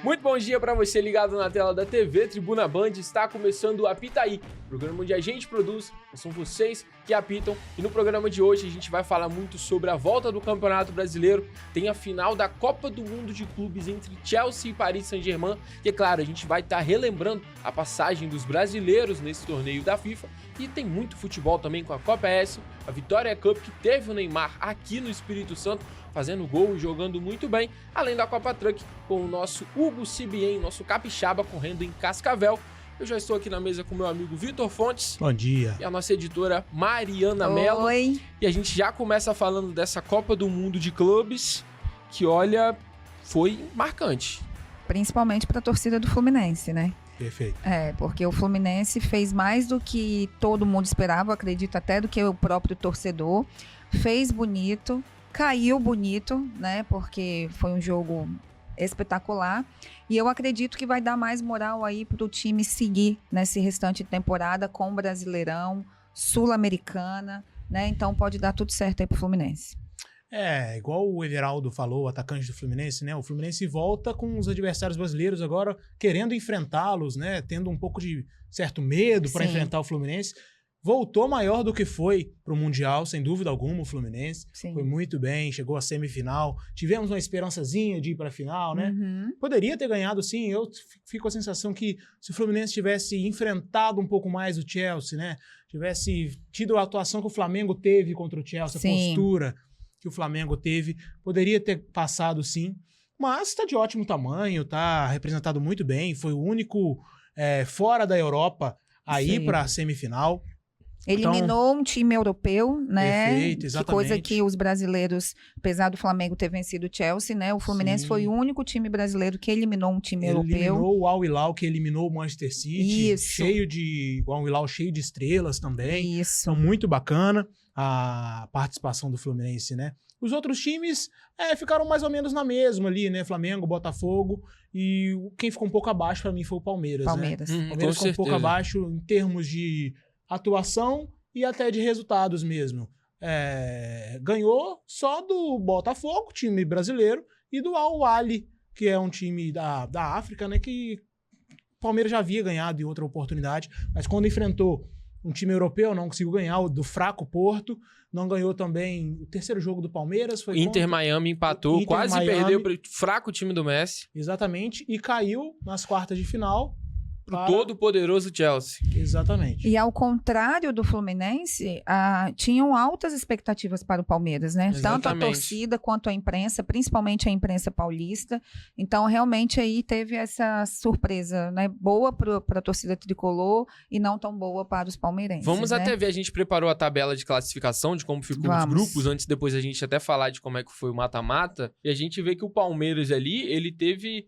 Muito bom dia para você ligado na tela da TV Tribuna Band. Está começando o Apita Aí, programa onde a gente produz, são vocês que apitam. E no programa de hoje a gente vai falar muito sobre a volta do Campeonato Brasileiro. Tem a final da Copa do Mundo de Clubes entre Chelsea e Paris Saint-Germain. E é claro, a gente vai estar relembrando a passagem dos brasileiros nesse torneio da FIFA. E tem muito futebol também com a Copa S, a Vitória Cup, que teve o Neymar aqui no Espírito Santo, fazendo gol e jogando muito bem, além da Copa Truck, com o nosso Hugo Cibien, nosso capixaba, correndo em Cascavel. Eu já estou aqui na mesa com meu amigo Vitor Fontes. Bom dia. E a nossa editora Mariana Mello. Oi. E a gente já começa falando dessa Copa do Mundo de Clubes, que, olha, foi marcante. Principalmente para a torcida do Fluminense, né? Perfeito. Porque o Fluminense fez mais do que todo mundo esperava, acredito até do que o próprio torcedor. Fez bonito, caiu bonito, né? Porque foi um jogo espetacular. E eu acredito que vai dar mais moral aí para o time seguir nesse restante de temporada com o Brasileirão, Sul-Americana, né? Então pode dar tudo certo aí pro Fluminense. Igual o Everaldo falou, o atacante do Fluminense, né? O Fluminense volta com os adversários brasileiros agora querendo enfrentá-los, né? Tendo um pouco de certo medo para enfrentar o Fluminense. Voltou maior do que foi pro Mundial, sem dúvida alguma, o Fluminense. Sim. Foi muito bem, chegou à semifinal. Tivemos uma esperançazinha de ir para a final, né? Poderia ter ganhado, sim. Eu fico com a sensação que se o Fluminense tivesse enfrentado um pouco mais o Chelsea, né? Tivesse tido a atuação que o Flamengo teve contra o Chelsea, a postura que o Flamengo teve, poderia ter passado, sim. Mas está de ótimo tamanho, está representado muito bem. Foi o único fora da Europa a ir para a semifinal. Eliminou um time europeu, né? Perfeito, exatamente. Que coisa que os brasileiros, apesar do Flamengo ter vencido o Chelsea, né? O Fluminense foi o único time brasileiro que eliminou um time europeu. Eliminou o Al Hilal, que eliminou o Manchester City. Isso. O Al Hilal cheio de estrelas também. Isso. Então, muito bacana a participação do Fluminense, né? Os outros times ficaram mais ou menos na mesma ali, né? Flamengo, Botafogo. E quem ficou um pouco abaixo para mim foi o Palmeiras, né? O Palmeiras ficou um pouco abaixo em termos de atuação e até de resultados mesmo. Ganhou só do Botafogo, time brasileiro, e do Al-Ahly, que é um time da África, né, que o Palmeiras já havia ganhado em outra oportunidade, mas quando enfrentou um time europeu, não conseguiu ganhar, o do fraco Porto, não ganhou também o terceiro jogo do Palmeiras. Foi Inter Miami empatou, quase perdeu para o fraco time do Messi. Exatamente, e caiu nas quartas de final, pro todo poderoso Chelsea. Exatamente. E ao contrário do Fluminense, tinham altas expectativas para o Palmeiras, né? Exatamente. Tanto a torcida quanto a imprensa, principalmente a imprensa paulista. Então, realmente, aí teve essa surpresa, né? Boa para a torcida tricolor e não tão boa para os palmeirenses. Vamos até ver, a gente preparou a tabela de classificação, de como ficou os grupos, antes depois a gente até falar de como é que foi o mata-mata. E a gente vê que o Palmeiras ali, ele teve...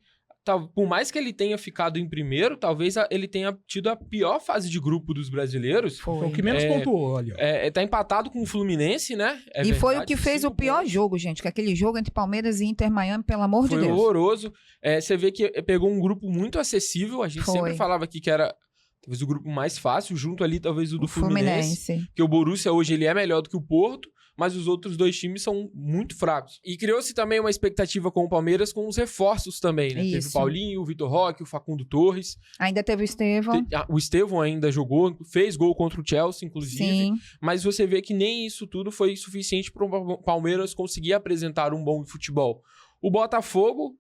Por mais que ele tenha ficado em primeiro, talvez ele tenha tido a pior fase de grupo dos brasileiros. Foi o que menos pontuou, olha. Tá empatado com o Fluminense, né? E foi o que fez o pior jogo, gente, que é aquele jogo entre Palmeiras e Inter Miami, pelo amor de Deus. Foi horroroso. Você vê que pegou um grupo muito acessível. A gente sempre falava aqui que era talvez o grupo mais fácil, junto ali talvez o do Fluminense. Que o Borussia hoje ele é melhor do que o Porto, mas os outros dois times são muito fracos. E criou-se também uma expectativa com o Palmeiras com os reforços também, né? Teve o Paulinho, o Vitor Roque, o Facundo Torres. Ainda teve o Estevão. O Estevão ainda jogou, fez gol contra o Chelsea, inclusive. Sim. Mas você vê que nem isso tudo foi suficiente para o Palmeiras conseguir apresentar um bom futebol. O Botafogo,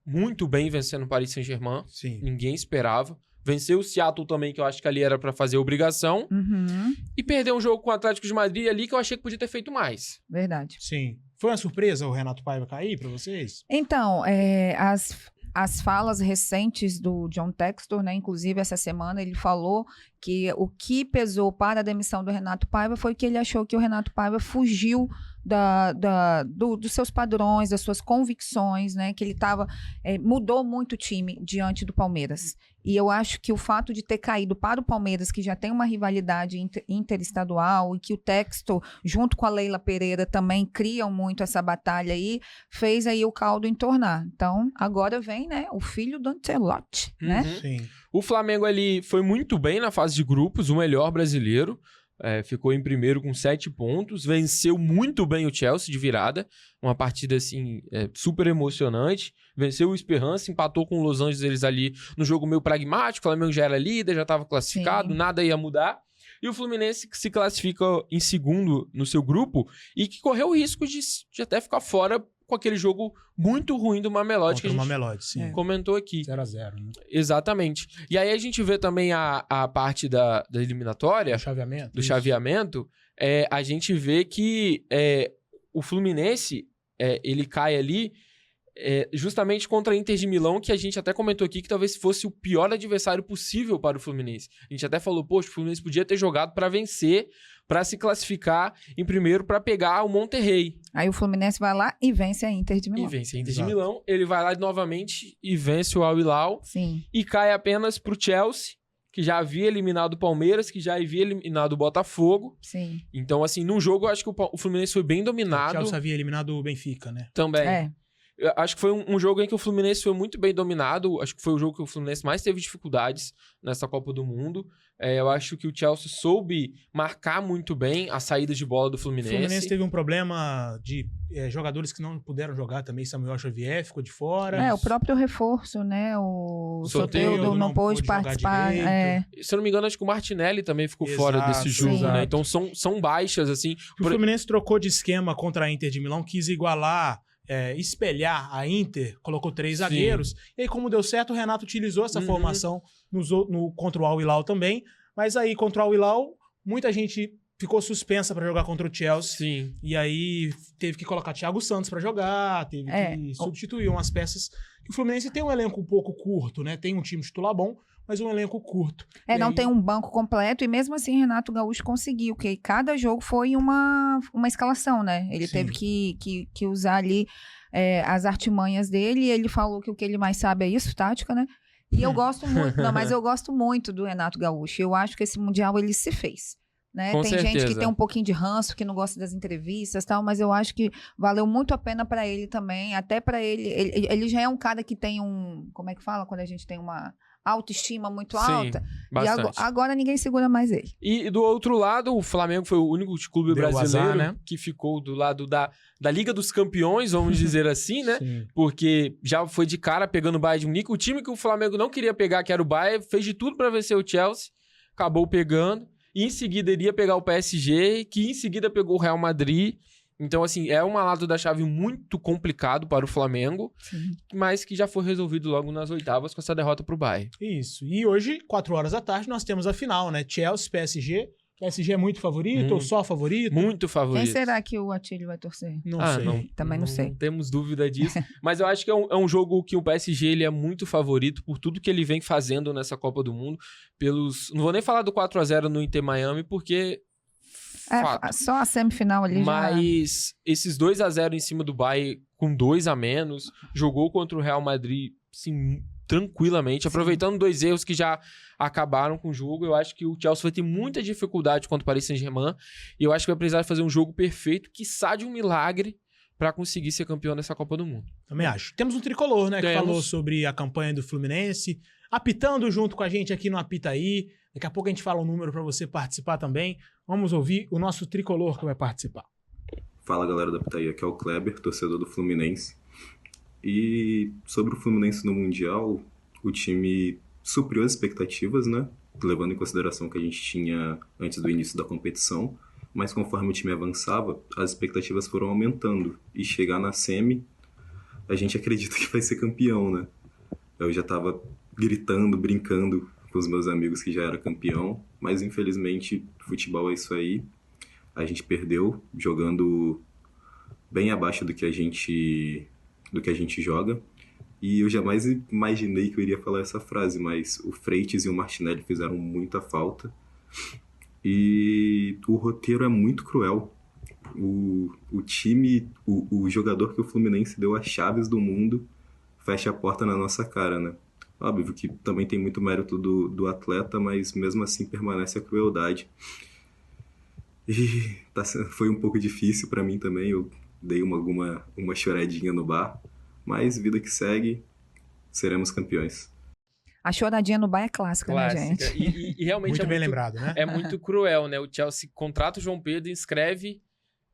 muito bem vencendo o Paris Saint-Germain. Sim. Ninguém esperava. Venceu o Seattle também, que eu acho que ali era pra fazer obrigação. E perdeu um jogo com o Atlético de Madrid ali que eu achei que podia ter feito mais. Verdade. Sim. Foi uma surpresa o Renato Paiva cair pra vocês? Então, as falas recentes do John Textor, né? Inclusive essa semana ele falou que o que pesou para a demissão do Renato Paiva foi que ele achou que o Renato Paiva fugiu dos seus padrões, das suas convicções, né? Que ele mudou muito o time diante do Palmeiras. E eu acho que o fato de ter caído para o Palmeiras, que já tem uma rivalidade interestadual, e que o Textor, junto com a Leila Pereira, também criam muito essa batalha aí, fez aí o caldo entornar. Então, agora vem, né, o filho do Ancelotti, né? Sim. O Flamengo ali foi muito bem na fase de grupos, o melhor brasileiro. ficou em primeiro com 7 pontos, venceu muito bem o Chelsea de virada, uma partida assim super emocionante, venceu o Esperance, empatou com o Los Angeles ali no jogo meio pragmático, o Flamengo já era líder, já estava classificado, nada ia mudar, e o Fluminense que se classifica em segundo no seu grupo e que correu o risco de até ficar fora com aquele jogo muito ruim do Mamelodi que a gente comentou aqui. 0-0, né? Exatamente. E aí a gente vê também a parte da eliminatória, do chaveamento, a gente vê que o Fluminense, ele cai ali justamente contra a Inter de Milão, que a gente até comentou aqui que talvez fosse o pior adversário possível para o Fluminense. A gente até falou, poxa, o Fluminense podia ter jogado para vencer, para se classificar em primeiro, para pegar o Monterrey. Aí o Fluminense vai lá e vence a Inter de Milão. E vence a Inter de Milão. Ele vai lá novamente e vence o Al Hilal. Sim. E cai apenas para o Chelsea, que já havia eliminado o Palmeiras, que já havia eliminado o Botafogo. Sim. Então, assim, num jogo eu acho que o Fluminense foi bem dominado. O Chelsea havia eliminado o Benfica, né? Também. Eu acho que foi um jogo em que o Fluminense foi muito bem dominado. Acho que foi o jogo que o Fluminense mais teve dificuldades nessa Copa do Mundo. Eu acho que o Chelsea soube marcar muito bem as saídas de bola do Fluminense. O Fluminense teve um problema de jogadores que não puderam jogar também. Samuel Xavier ficou de fora. O próprio reforço, né? O Soteldo Soteldo não pôde participar. Se eu não me engano, acho que o Martinelli também ficou fora desse jogo, né? Então são baixas, assim. O Fluminense trocou de esquema contra a Inter de Milão, quis igualar... espelhar a Inter, colocou 3 zagueiros, e aí como deu certo, o Renato utilizou essa formação contra o Al Hilal também, mas aí contra o Al Hilal, muita gente ficou suspensa para jogar contra o Chelsea, Sim. E aí teve que colocar Thiago Santos para jogar, teve que substituir umas peças, que o Fluminense tem um elenco um pouco curto, né? Tem um time titular bom, mas um elenco curto. Não tem um banco completo, e mesmo assim Renato Gaúcho conseguiu, que cada jogo foi uma escalação, né? Ele teve que usar ali as artimanhas dele, e ele falou que o que ele mais sabe é isso, tática, né? E eu gosto muito, mas eu gosto muito do Renato Gaúcho. Eu acho que esse Mundial ele se fez. Né? Tem gente que tem um pouquinho de ranço, que não gosta das entrevistas e tal, mas eu acho que valeu muito a pena pra ele também, até pra ele já é um cara que tem como é que fala quando a gente tem uma autoestima muito alta, bastante. E agora ninguém segura mais ele. E do outro lado, o Flamengo foi o único clube brasileiro, né? Que ficou do lado da Liga dos Campeões, vamos dizer assim, né? Sim. Porque já foi de cara pegando o Bayern de Munique. O time que o Flamengo não queria pegar, que era o Bayern, fez de tudo pra vencer o Chelsea, acabou pegando. E em seguida iria pegar o PSG, que em seguida pegou o Real Madrid. Então, assim, é um lado da chave muito complicado para o Flamengo, mas que já foi resolvido logo nas oitavas com essa derrota para o Bayern. Isso. E hoje, 4 horas da tarde, nós temos a final, né? Chelsea, PSG. PSG é muito favorito ou só favorito? Muito favorito. Quem será que o Atílio vai torcer? Não sei. Também não sei. Não temos dúvida disso. Mas eu acho que é um jogo que o PSG ele é muito favorito por tudo que ele vem fazendo nessa Copa do Mundo. Não vou nem falar do 4-0 no Inter Miami, porque... só a semifinal ali. Mas esses 2-0 em cima do Bayern, com 2 a menos, jogou contra o Real Madrid, sim, tranquilamente, aproveitando 2 erros que já acabaram com o jogo. Eu acho que o Chelsea vai ter muita dificuldade contra o Paris Saint-Germain, e eu acho que vai precisar fazer um jogo perfeito, quiçá de um milagre, para conseguir ser campeão dessa Copa do Mundo. Também acho. Temos um tricolor, né, que falou sobre a campanha do Fluminense, apitando junto com a gente aqui no Apitaí. Daqui a pouco a gente fala um número para você participar também. Vamos ouvir o nosso tricolor que vai participar. Fala, galera da Apitaí, aqui é o Kleber, torcedor do Fluminense. E sobre o Fluminense no Mundial, o time supriu as expectativas, né? Levando em consideração o que a gente tinha antes do início da competição. Mas conforme o time avançava, as expectativas foram aumentando. E chegar na semi, a gente acredita que vai ser campeão, né? Eu já tava gritando, brincando com os meus amigos que já era campeão. Mas infelizmente, futebol é isso aí. A gente perdeu jogando bem abaixo do que a gente joga. E eu jamais imaginei que eu iria falar essa frase, mas o Freitas e o Martinelli fizeram muita falta. E o roteiro é muito cruel. O time, o jogador que o Fluminense deu as chaves do mundo, fecha a porta na nossa cara, né? Óbvio que também tem muito mérito do atleta, mas mesmo assim permanece a crueldade. E foi um pouco difícil pra mim também, eu dei uma choradinha no bar, mas vida que segue, seremos campeões. A choradinha no bar é clássica, né, gente? E realmente Muito é bem lembrado, né? É muito cruel, né? O Chelsea contrata o João Pedro, inscreve,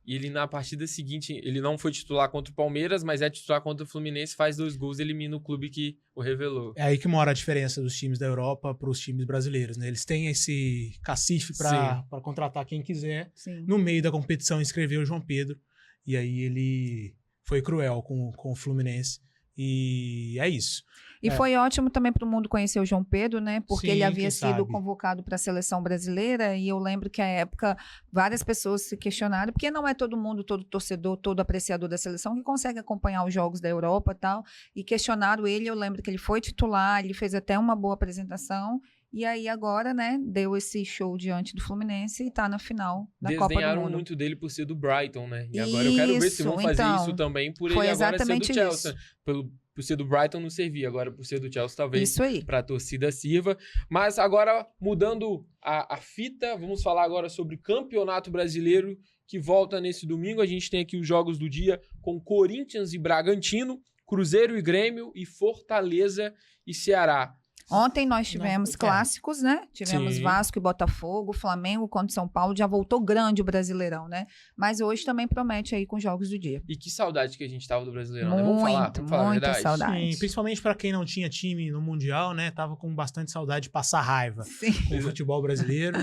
e ele na partida seguinte, ele não foi titular contra o Palmeiras, mas é titular contra o Fluminense, faz 2 gols e elimina o clube que o revelou. É aí que mora a diferença dos times da Europa para os times brasileiros, né? Eles têm esse cacife para contratar quem quiser. Sim. No meio da competição, inscreveu o João Pedro, e aí ele foi cruel com o Fluminense. E é isso. E foi ótimo também para o mundo conhecer o João Pedro, né? Porque Sim, ele havia quem sido sabe. convocado para a seleção brasileira e eu lembro que à época várias pessoas se questionaram, porque não é todo mundo, todo torcedor, todo apreciador da seleção que consegue acompanhar os jogos da Europa e tal, e questionaram ele. Eu lembro que ele foi titular, ele fez até uma boa apresentação. E aí agora, né, deu esse show diante do Fluminense e tá na final da Copa do Desenharam Mundo. muito dele por ser do Brighton, né? E agora eu quero ver se vão fazer então, isso também por ele foi agora ser do exatamente Chelsea. isso. Por ser do Brighton não servia, agora por ser do Chelsea talvez Isso aí. pra torcida sirva. Mas agora, mudando a fita, vamos falar agora sobre Campeonato Brasileiro, que volta nesse domingo. A gente tem aqui os jogos do dia com Corinthians e Bragantino, Cruzeiro e Grêmio e Fortaleza e Ceará. Ontem nós tivemos clássicos, né? Tivemos Sim. Vasco e Botafogo, Flamengo contra São Paulo, já voltou grande o Brasileirão, né? Mas hoje também promete aí com jogos do dia. E que saudade que a gente tava do Brasileirão, né? Vamos falar a muita verdade. saudade. Sim, principalmente para quem não tinha time no Mundial, né? Tava com bastante saudade de passar raiva Sim. com o futebol brasileiro.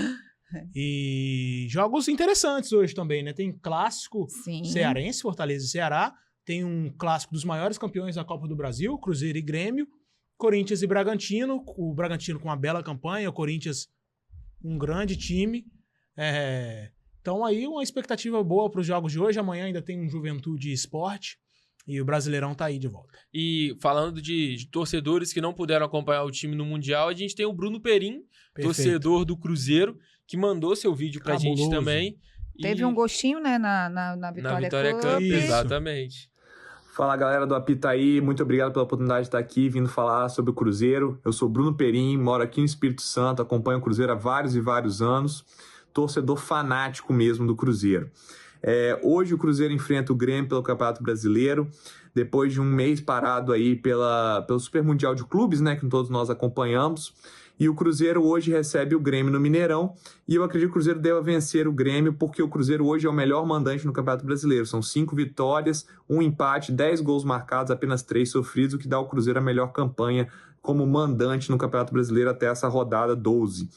E jogos interessantes hoje também, né? Tem clássico Sim. cearense, Fortaleza e Ceará. Tem um clássico dos maiores campeões da Copa do Brasil, Cruzeiro e Grêmio. Corinthians e Bragantino, o Bragantino com uma bela campanha, o Corinthians um grande time. Então aí uma expectativa boa para os jogos de hoje. Amanhã ainda tem um Juventude e Sport e o Brasileirão tá aí de volta. E falando de torcedores que não puderam acompanhar o time no Mundial, a gente tem o Bruno Perim, torcedor do Cruzeiro, que mandou seu vídeo pra gente também. Teve um gostinho, né, na Vitória Cup. Exatamente. Fala galera do Apitaí, muito obrigado pela oportunidade de estar aqui vindo falar sobre o Cruzeiro. Eu sou Bruno Perim, moro aqui no Espírito Santo, acompanho o Cruzeiro há vários e vários anos, torcedor fanático mesmo do Cruzeiro. Hoje o Cruzeiro enfrenta o Grêmio pelo Campeonato Brasileiro, depois de um mês parado aí pelo Super Mundial de Clubes, né, que todos nós acompanhamos. E o Cruzeiro hoje recebe o Grêmio no Mineirão. E eu acredito que o Cruzeiro deva vencer o Grêmio, porque o Cruzeiro hoje é o melhor mandante no Campeonato Brasileiro. São 5 vitórias, 1 empate, 10 gols marcados, apenas 3 sofridos, o que dá ao Cruzeiro a melhor campanha como mandante no Campeonato Brasileiro até essa rodada 12.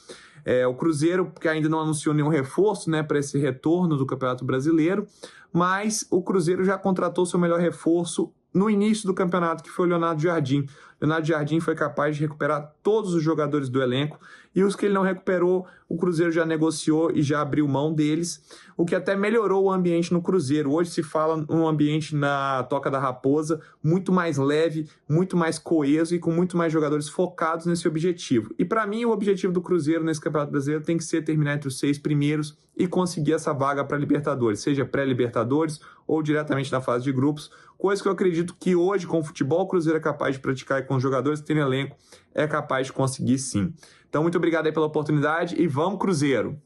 O Cruzeiro, que ainda não anunciou nenhum reforço, né, para esse retorno do Campeonato Brasileiro, mas o Cruzeiro já contratou seu melhor reforço no início do campeonato, que foi o Leonardo Jardim. Leonardo Jardim foi capaz de recuperar todos os jogadores do elenco, e os que ele não recuperou, o Cruzeiro já negociou e já abriu mão deles, o que até melhorou o ambiente no Cruzeiro. Hoje se fala um ambiente na Toca da Raposa muito mais leve, muito mais coeso e com muito mais jogadores focados nesse objetivo. E para mim o objetivo do Cruzeiro nesse Campeonato Brasileiro tem que ser terminar entre os 6 primeiros e conseguir essa vaga para Libertadores, seja pré-Libertadores ou diretamente na fase de grupos, coisa que eu acredito que hoje, com o futebol, o Cruzeiro é capaz de praticar e com os jogadores que tem no elenco, é capaz de conseguir sim. Então, muito obrigado aí pela oportunidade e vamos, Cruzeiro!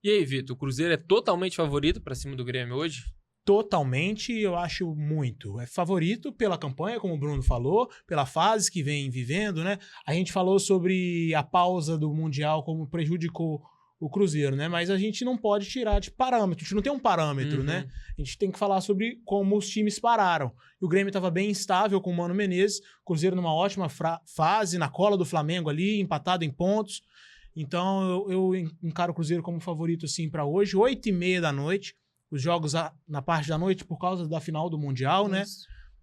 E aí, Vitor, o Cruzeiro é totalmente favorito para cima do Grêmio hoje? Totalmente, eu acho muito. É favorito pela campanha, como o Bruno falou, pela fase que vem vivendo, né? A gente falou sobre a pausa do Mundial, como prejudicou o Cruzeiro, né? Mas a gente não pode tirar de parâmetro, a gente não tem um parâmetro, né? A gente tem que falar sobre como os times pararam. O Grêmio estava bem instável com o Mano Menezes, o Cruzeiro numa ótima fase, na cola do Flamengo ali, empatado em pontos. Então eu encaro o Cruzeiro como favorito assim para hoje, 8h30 da noite. Os jogos na parte da noite por causa da final do Mundial, né?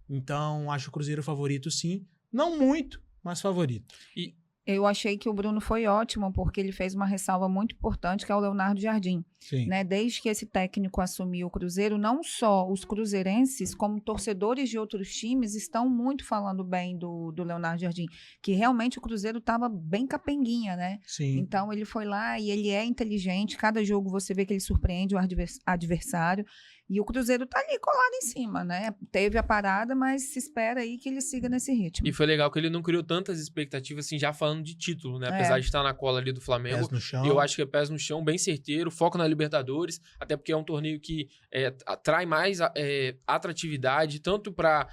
Então acho o Cruzeiro favorito sim. Não muito, mas favorito. Eu achei que o Bruno foi ótimo, porque ele fez uma ressalva muito importante, que é o Leonardo Jardim. Sim. Né? Desde que esse técnico assumiu o Cruzeiro, não só os cruzeirenses, como torcedores de outros times, estão muito falando bem do Leonardo Jardim, que realmente o Cruzeiro estava bem capenguinha, né? Sim. Então ele foi lá e ele é inteligente, cada jogo você vê que ele surpreende o adversário, e o Cruzeiro tá ali colado em cima, né? Teve a parada, mas se espera aí que ele siga nesse ritmo. E foi legal que ele não criou tantas expectativas, assim, já falando de título, né? Apesar de estar na cola ali do Flamengo. Pés no chão. Eu acho que é pés no chão, bem certeiro, foco na Libertadores, até porque é um torneio que atrai mais atratividade, tanto para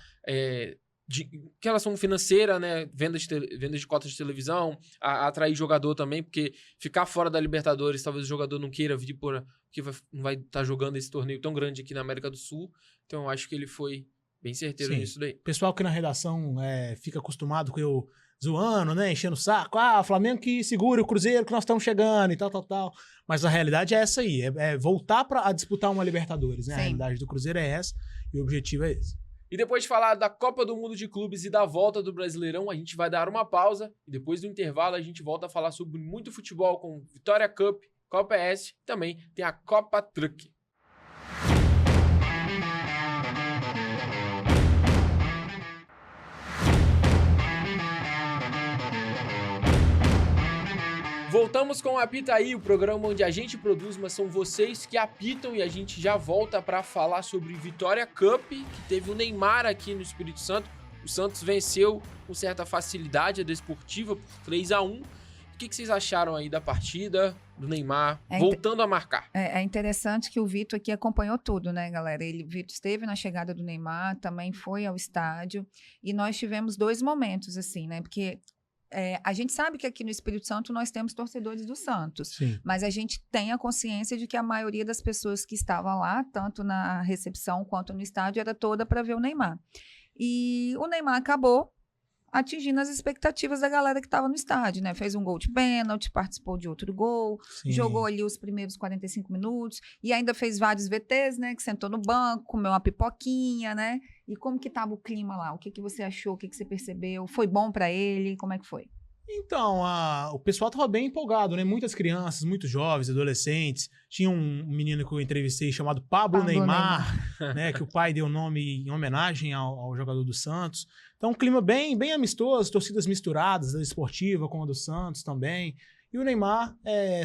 relação financeira, né? Venda de cotas de televisão, atrair jogador também, porque ficar fora da Libertadores, talvez o jogador não queira vir porque não vai estar jogando esse torneio tão grande aqui na América do Sul. Então, eu acho que ele foi bem certeiro nisso daí. O pessoal que na redação fica acostumado com eu zoando, né? Enchendo o saco. O Flamengo que segure o Cruzeiro que nós estamos chegando e tal. Mas a realidade é essa aí. É voltar a disputar uma Libertadores, né? Sim. A realidade do Cruzeiro é essa e o objetivo é esse. E depois de falar da Copa do Mundo de Clubes e da volta do Brasileirão, a gente vai dar uma pausa. E depois do intervalo a gente volta a falar sobre muito futebol com Vitória Cup, Copa S e também tem a Copa Truck. Voltamos com o Apita Aí, o programa onde a gente produz, mas são vocês que apitam, e a gente já volta para falar sobre Vitória Cup, que teve o Neymar aqui no Espírito Santo. O Santos venceu com certa facilidade a Desportiva por 3-1. O que vocês acharam aí da partida, do Neymar, voltando a marcar? É interessante que o Vitor aqui acompanhou tudo, né, galera? O Vitor esteve na chegada do Neymar, também foi ao estádio, e nós tivemos 2 momentos, assim, né, porque... a gente sabe que aqui no Espírito Santo nós temos torcedores do Santos, Sim. Mas a gente tem a consciência de que a maioria das pessoas que estavam lá, tanto na recepção quanto no estádio, era toda para ver o Neymar. E o Neymar acabou atingindo as expectativas da galera que estava no estádio, né? Fez um gol de pênalti, participou de outro gol, Sim. Jogou ali os primeiros 45 minutos e ainda fez vários VTs, né? Que sentou no banco, comeu uma pipoquinha, né? E como que estava o clima lá? O que você achou? O que você percebeu? Foi bom para ele? Como é que foi? Então, o pessoal estava bem empolgado, né? Muitas crianças, muitos jovens, adolescentes. Tinha um menino que eu entrevistei chamado Pablo Neymar, né? Que o pai deu o nome em homenagem ao jogador do Santos. Então, um clima bem, bem amistoso, torcidas misturadas, da Desportiva com a do Santos também. E o Neymar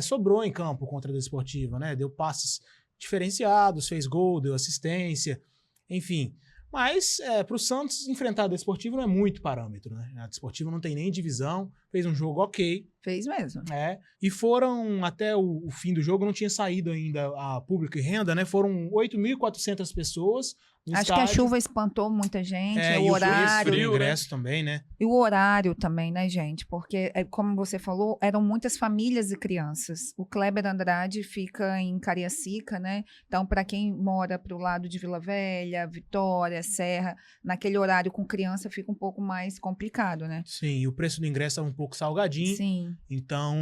sobrou em campo contra a Desportiva, né? Deu passes diferenciados, fez gol, deu assistência, enfim. Mas para o Santos enfrentar a Desportiva não é muito parâmetro, né? A Desportiva não tem nem divisão, fez um jogo ok. Fez mesmo. E foram, até o fim do jogo, não tinha saído ainda a público e renda, né? Foram 8.400 pessoas no Acho estádio. que a chuva espantou muita gente, o e horário. o ingresso também, né? E o horário também, né, gente? Porque, como você falou, eram muitas famílias e crianças. O Kleber Andrade fica em Cariacica, né? Então, para quem mora pro lado de Vila Velha, Vitória, Serra, naquele horário com criança fica um pouco mais complicado, né? Sim, e o preço do ingresso estava um pouco salgadinho. Sim. Então,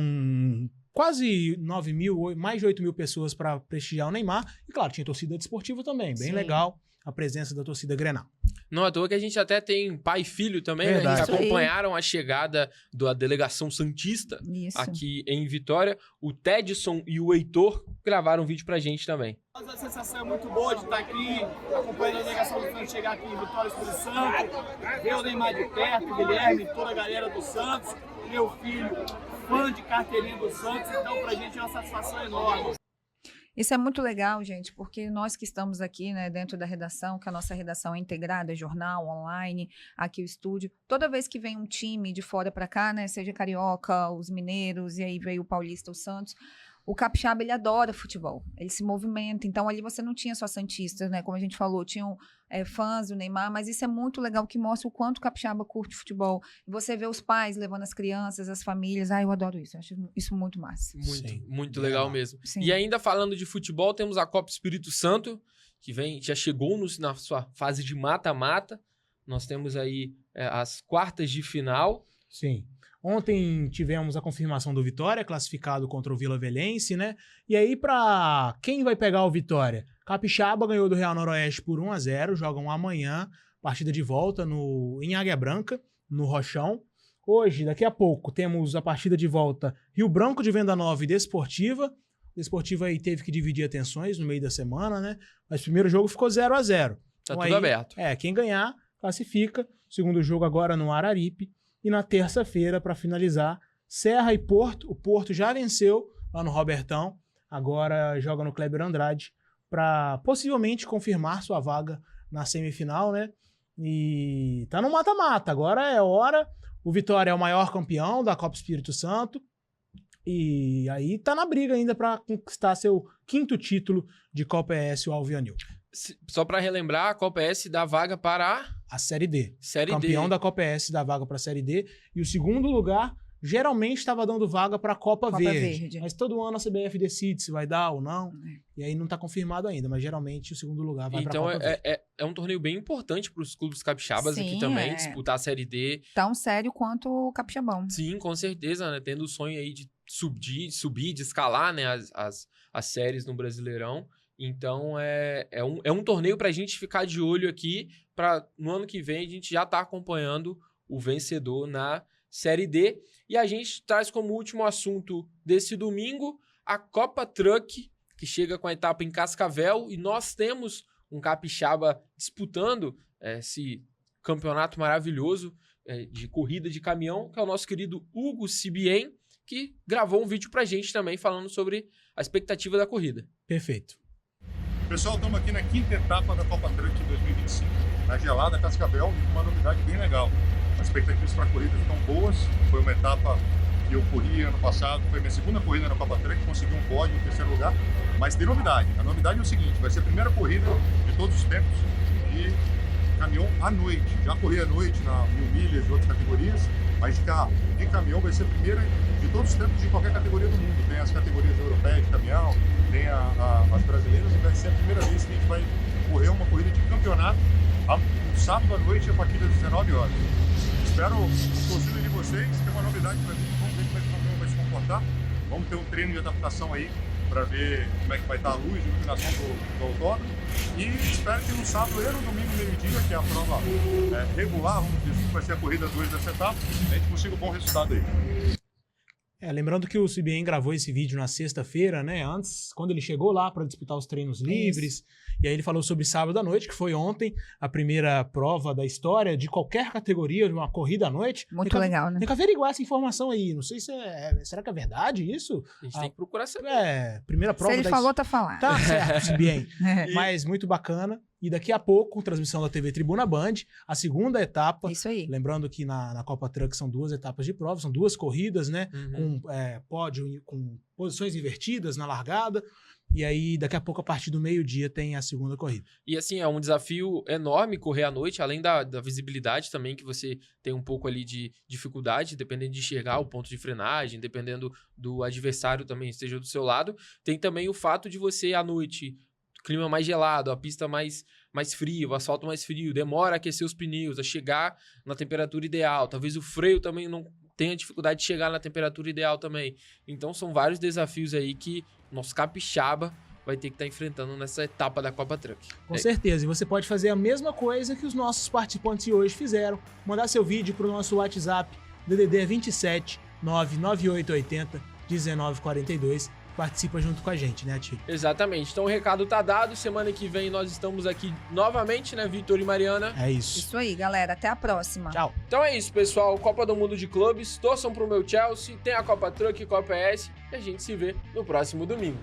quase 9.000, mais de 8.000 pessoas para prestigiar o Neymar. E, claro, tinha torcida desportiva também, bem legal a presença da torcida Grenal. Não à toa que a gente até tem pai e filho também, né? Eles acompanharam a chegada da delegação santista aqui em Vitória. O Tedson e o Heitor gravaram um vídeo pra gente também. A sensação é muito boa de estar aqui, acompanhando a delegação do Santos chegar aqui em Vitória, Espírito Santo, ver o Neymar de perto, o Guilherme, toda a galera do Santos, meu filho, fã de carteirinha do Santos, então pra gente é uma satisfação enorme. Isso é muito legal, gente, porque nós que estamos aqui, né, dentro da redação, que a nossa redação é integrada, jornal, online, aqui o estúdio, toda vez que vem um time de fora para cá, né, seja carioca, os mineiros, e aí veio o paulista, o Santos, o capixaba, ele adora futebol, ele se movimenta, então ali você não tinha só santistas, né, como a gente falou, tinham fãs do Neymar, mas isso é muito legal, que mostra o quanto o capixaba curte futebol, e você vê os pais levando as crianças, as famílias, eu adoro isso, eu acho isso muito massa. Muito legal mesmo. Sim. E ainda falando de futebol, temos a Copa Espírito Santo, que já chegou na sua fase de mata-mata, nós temos aí as quartas de final. Sim. Ontem tivemos a confirmação do Vitória, classificado contra o Vila Velhense, né? E aí, para quem vai pegar o Vitória? Capixaba ganhou do Real Noroeste por 1-0, jogam amanhã, partida de volta em Águia Branca, no Rochão. Hoje, daqui a pouco, temos a partida de volta Rio Branco de Venda Nova e Desportiva. Desportiva aí teve que dividir atenções no meio da semana, né? Mas o primeiro jogo ficou 0-0. Tá tudo aberto. Quem ganhar, classifica. Segundo jogo agora no Araripe. E na terça-feira, para finalizar, Serra e Porto. O Porto já venceu lá no Robertão. Agora joga no Kleber Andrade para possivelmente confirmar sua vaga na semifinal, né? E tá no mata-mata. Agora é hora. O Vitória é o maior campeão da Copa Espírito Santo. E aí tá na briga ainda para conquistar seu 5º título de Copa ES, o Alvianil. Só para relembrar, a Copa S dá vaga para a Série D. Série O campeão D. da Copa ES dá vaga para a Série D. E o segundo lugar geralmente estava dando vaga para a Copa Verde. Mas todo ano a CBF decide se vai dar ou não. E aí não está confirmado ainda, mas geralmente o segundo lugar vai para a Copa Verde. Então é um torneio bem importante para os clubes capixabas aqui também, disputar a Série D. Tão sério quanto o Capixabão. Sim, com certeza, né? Tendo o sonho aí de subir, de escalar, né? As séries no Brasileirão. Então é um torneio pra gente ficar de olho aqui, para no ano que vem a gente já tá acompanhando o vencedor na Série D. E a gente traz como último assunto desse domingo a Copa Truck, que chega com a etapa em Cascavel, e nós temos um capixaba disputando esse campeonato maravilhoso de corrida de caminhão, que é o nosso querido Hugo Sibien, que gravou um vídeo pra gente também falando sobre a expectativa da corrida. Perfeito. Pessoal, estamos aqui na quinta etapa da Copa Truck 2025, na gelada Cascavel, e uma novidade bem legal. As expectativas para a corrida estão boas. Foi uma etapa que eu corri ano passado, foi minha segunda corrida na Copa Truck, consegui um pódio em terceiro lugar, mas tem novidade. A novidade é o seguinte: vai ser a primeira corrida de todos os tempos de caminhão à noite. Já corri à noite na 1000 milhas e outras categorias, mas de caminhão vai ser a primeira de todos os tempos de qualquer categoria do mundo. Tem as categorias europeias de caminhão, tem as brasileiras, e vai ser a primeira vez que a gente vai correr uma corrida de campeonato no sábado à noite a partir das 19 horas. Espero o torcida de vocês, tem uma novidade para mim, vamos ver como é que o caminhão vai se comportar. Vamos ter um treino de adaptação aí para ver como é que vai estar a luz, a iluminação do autódromo. E espero que no sábado e no domingo, meio-dia, que é a prova regular, vamos dizer assim, vai ser a corrida 2 dessa etapa, a gente consiga um bom resultado aí. Lembrando que o CBN gravou esse vídeo na sexta-feira, né? Antes, quando ele chegou lá para disputar os treinos livres. E aí ele falou sobre sábado à noite, que foi ontem a primeira prova da história de qualquer categoria, de uma corrida à noite. Muito legal, né? Tem que averiguar essa informação aí. Não sei se será que é verdade isso? A gente tem que procurar saber. Primeira prova Se ele falou, tá falando. Tá certo, CBN. Mas muito bacana. E daqui a pouco, transmissão da TV Tribuna Band, a segunda etapa. Isso aí. Lembrando que na Copa Truck são 2 etapas de prova, são 2 corridas, né? Com pódio, com posições invertidas na largada. E aí, daqui a pouco, a partir do meio-dia, tem a segunda corrida. E assim, é um desafio enorme correr à noite, além da visibilidade também, que você tem um pouco ali de dificuldade, dependendo de enxergar o ponto de frenagem, dependendo do adversário também esteja do seu lado. Tem também o fato de você, à noite, clima mais gelado, a pista mais fria, o asfalto mais frio, demora a aquecer os pneus, a chegar na temperatura ideal. Talvez o freio também não tenha dificuldade de chegar na temperatura ideal também. Então são vários desafios aí que nosso capixaba vai ter que estar enfrentando nessa etapa da Copa Truck. Com certeza. E você pode fazer a mesma coisa que os nossos participantes de hoje fizeram. Mandar seu vídeo para o nosso WhatsApp, DDD 27 99880 1942. Participa junto com a gente, né, Tio? Exatamente. Então o recado tá dado. Semana que vem nós estamos aqui novamente, né, Vitor e Mariana? É isso. Isso aí, galera. Até a próxima. Tchau. Então é isso, pessoal. Copa do Mundo de Clubes. Torçam pro meu Chelsea. Tem a Copa Truck, Copa ES. E a gente se vê no próximo domingo.